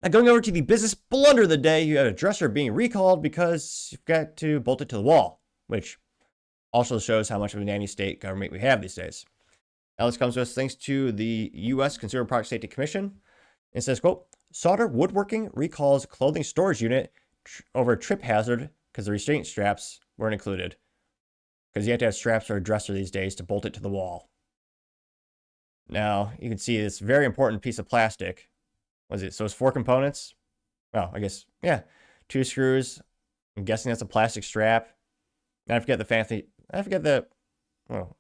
Going over to the business blunder of the day, you had a dresser being recalled because you forgot to bolt it to the wall, which also shows how much of a nanny state government we have these days. Now this comes to us thanks to the U.S. Consumer Product Safety Commission. It says, quote, Solder Woodworking recalls clothing storage unit over trip hazard because the restraint straps weren't included. Because you have to have straps for a dresser these days to bolt it to the wall. Now, you can see this very important piece of plastic. Was it? So it's 4 components. Well, I guess, yeah. 2 screws. I'm guessing that's a plastic strap. And I forget well,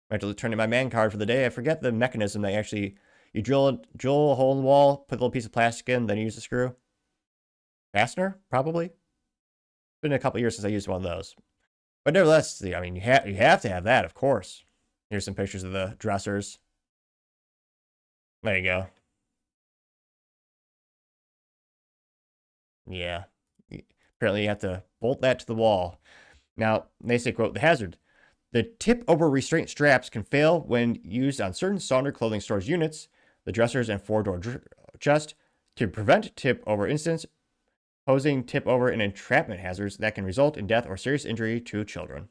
I have to turn in my man card for the day. I forget the mechanism that you drill a hole in the wall, put a little piece of plastic in, then you use the screw. Fastener, probably. It's been a couple years since I used one of those. But nevertheless, I mean, you have to have that, of course. Here's some pictures of the dressers. There you go. Yeah. Apparently you have to bolt that to the wall. Now, they say, quote, the hazard. The tip-over restraint straps can fail when used on certain Sonder clothing storage units, the dressers and 4-door chest, to prevent tip-over incidents, posing tip-over and entrapment hazards that can result in death or serious injury to children.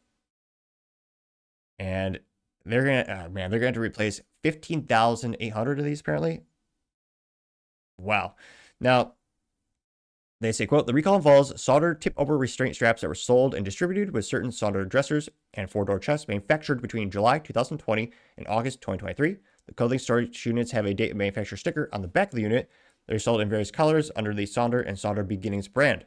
And they're gonna have to replace 15,800 of these apparently. Wow. Now, they say, quote, the recall involves soldered tip-over restraint straps that were sold and distributed with certain soldered dressers and 4-door chests manufactured between July 2020 and August 2023. The clothing storage units have a date of manufacture sticker on the back of the unit. They're sold in various colors under the Sonder and Sonder Beginnings brand.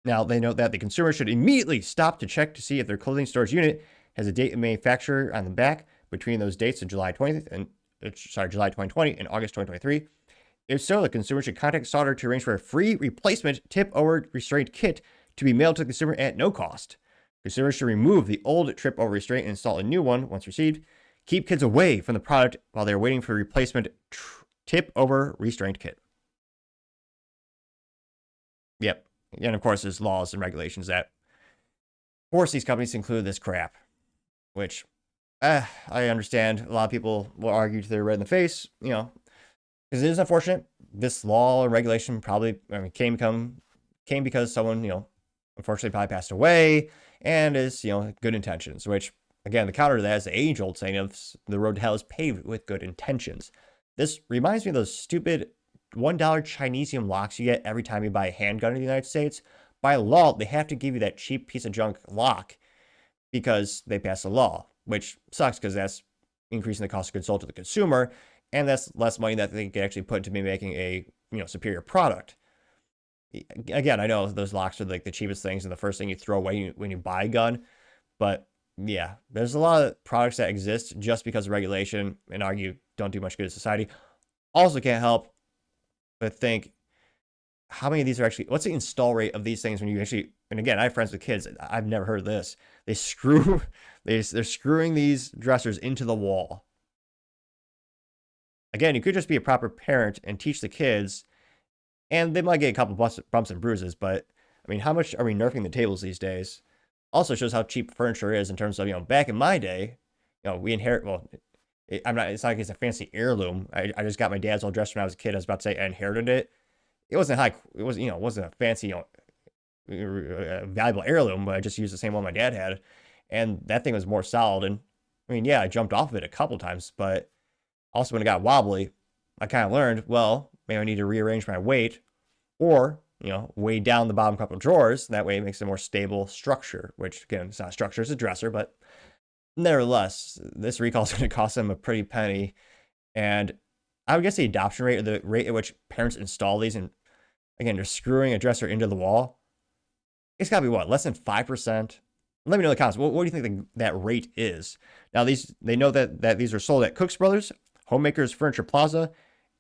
Now, they note that the consumer should immediately stop to check to see if their clothing storage unit has a date of manufacture on the back between those dates of July 2020 and August 2023. If so, the consumer should contact Solder to arrange for a free replacement tip-over restraint kit to be mailed to the consumer at no cost. Consumers should remove the old trip-over restraint and install a new one once received. Keep kids away from the product while they're waiting for a replacement tip-over restraint kit. Yep. And of course, there's laws and regulations that force these companies to include this crap, which I understand. A lot of people will argue to their red in the face, because it is unfortunate. This law and regulation probably came because someone, unfortunately probably passed away and is, good intentions, which, again, the counter to that is the age-old saying of the road to hell is paved with good intentions. This reminds me of those stupid $1 Chinesium locks you get every time you buy a handgun in the United States. By law, they have to give you that cheap piece of junk lock because they passed a law, which sucks because that's increasing the cost of goods sold to the consumer, and that's less money that they can actually put into making a superior product. Again, I know those locks are like the cheapest things and the first thing you throw away when you buy a gun, but yeah, there's a lot of products that exist just because of regulation and argue don't do much good to society. Also can't help but think how many of these are actually, what's the install rate of these things when you actually, and again, I have friends with kids, I've never heard of this. They're screwing these dressers into the wall. Again, you could just be a proper parent and teach the kids, and they might get a couple bumps and bruises, but I mean, how much are we nerfing the tables these days? Also shows how cheap furniture is in terms of, back in my day, we inherit, it's not like it's a fancy heirloom. I just got my dad's old dresser when I was a kid. I was about to say I inherited it. It wasn't it wasn't a fancy, valuable heirloom, but I just used the same one my dad had. And that thing was more solid. And I mean, yeah, I jumped off of it a couple times, but also when it got wobbly, I kind of learned, well, maybe I need to rearrange my weight or, weigh down the bottom couple of drawers. That way it makes a more stable structure, which again, it's not a structure, it's a dresser, but nevertheless, this recall is going to cost them a pretty penny. And I would guess the adoption rate or the rate at which parents install these, and again, they're screwing a dresser into the wall, it's got to be less than 5%? Let me know in the comments. What do you think that rate is? Now, they know that these are sold at Cooks Brothers, Homemakers Furniture Plaza,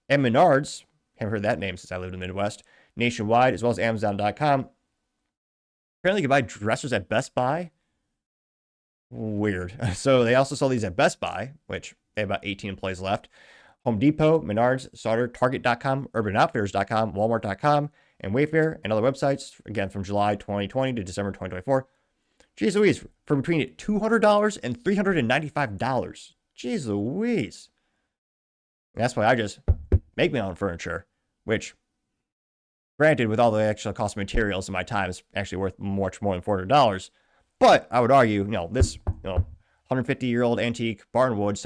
and Menards. Haven't heard that name since I lived in the Midwest. Nationwide, as well as Amazon.com. Apparently, you can buy dressers at Best Buy. Weird. So they also sell these at Best Buy, which they have about 18 employees left. Home Depot, Menards, Solder, Target.com, UrbanOutfitters.com, Walmart.com, and Wayfair, and other websites, again, from July 2020 to December 2024. Jeez Louise, for between $200 and $395. Jeez Louise. And that's why I just make my own furniture, which Granted, with all the extra cost of materials, my time is actually worth much more than $400. But I would argue, this, 150-year-old antique barnwood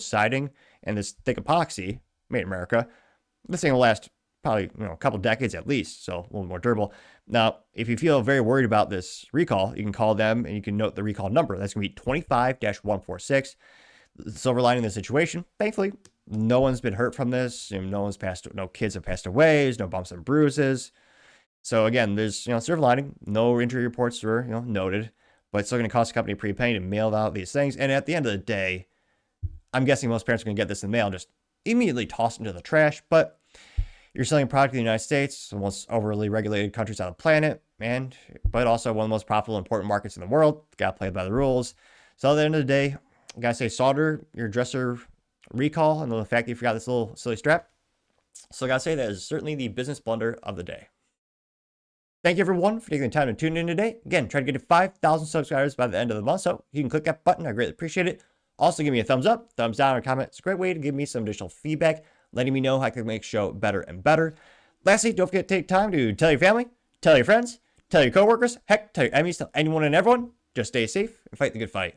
siding and this thick epoxy made in America, this thing will last probably a couple decades at least, so a little more durable. Now, if you feel very worried about this recall, you can call them and you can note the recall number. That's going to be 25-146. The silver lining in the situation, thankfully, no one's been hurt from this. No kids have passed away. There's no bumps and bruises. So again, there's silver lining. No injury reports were noted, but it's still going to cost the company a pretty penny to mail out these things. And at the end of the day, I'm guessing most parents are going to get this in the mail and just immediately toss it into the trash. But you're selling a product in the United States, the most overly regulated countries on the planet, but also one of the most profitable, important markets in the world. Got to play by the rules. So at the end of the day, I gotta say, solder your dresser recall and the fact that you forgot this little silly strap. So I gotta say that is certainly the business blunder of the day. Thank you everyone for taking the time to tune in today. Again, try to get to 5,000 subscribers by the end of the month, so you can click that button. I greatly appreciate it. Also, give me a thumbs up, thumbs down, or comment. It's a great way to give me some additional feedback, letting me know how I can make the show better and better. Lastly, don't forget to take time to tell your family, tell your friends, tell your coworkers, heck, tell your enemies, tell anyone and everyone. Just stay safe and fight the good fight.